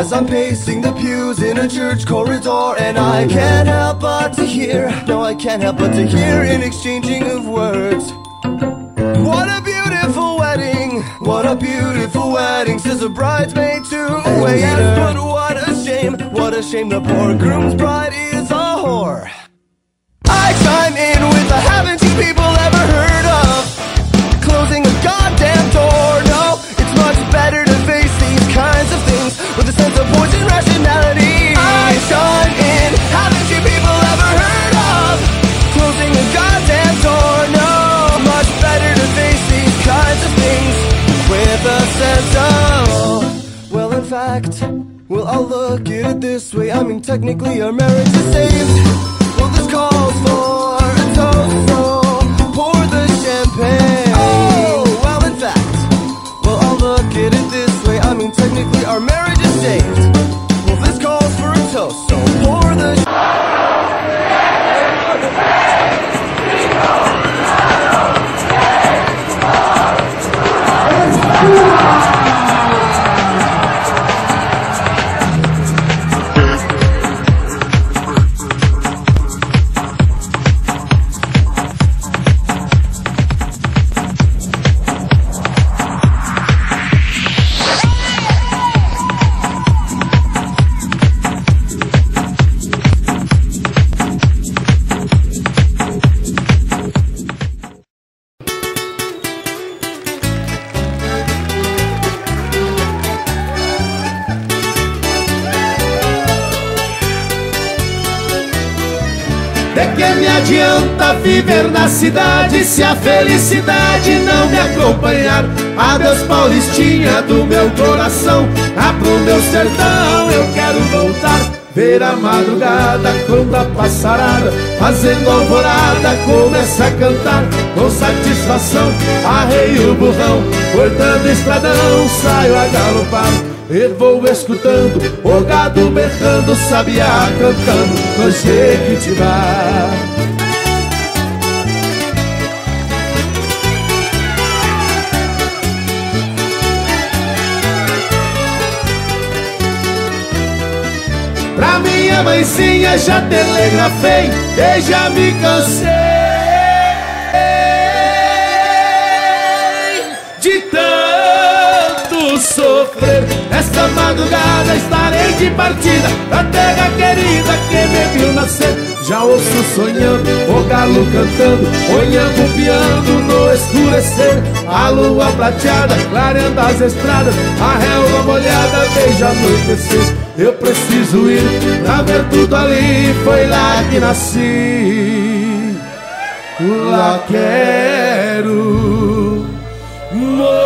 as I'm pacing the pews in a church corridor, and I can't help but to hear, no, I can't help but to hear an exchanging of words. What a beautiful wedding, what a beautiful wedding, says a bridesmaid to a waiter. Yes, but what a shame the poor groom's bride is a whore. I chime in with a haven't you people ever heard of closing a goddamn door? No, it's much better to face these kinds of things with a sense of poison rationality. I chime in, haven't you people ever heard of closing a goddamn door? No, much better to face these kinds of things with a sense of, well, in fact, well, I'll look at it this way, I mean, technically our marriage is saved. Well, this calls for a toast, so pour the champagne. Oh, well, in fact, well, I'll look at it this way, I mean, technically our marriage is saved. Well, this calls for a toast, so pour the viver na cidade se a felicidade não me acompanhar. Adeus Paulistinha do meu coração, pro meu sertão eu quero voltar. Ver a madrugada quando a passarada fazendo alvorada começa a cantar. Com satisfação arreio o burrão, cortando estradão saio a galopar. E vou escutando o gado berrando, sabiá cantando no Jequitibá. Pra minha mãezinha já telegrafei e já me cansei de tanto sofrer. Esta madrugada estarei de partida da terra querida que me viu nascer. Já ouço sonhando, o galo cantando, olhando, piando no escurecer. A lua prateada clareando as estradas, a relva molhada beija anoitecer. Eu preciso ir pra ver tudo ali, foi lá que nasci. Lá quero morar.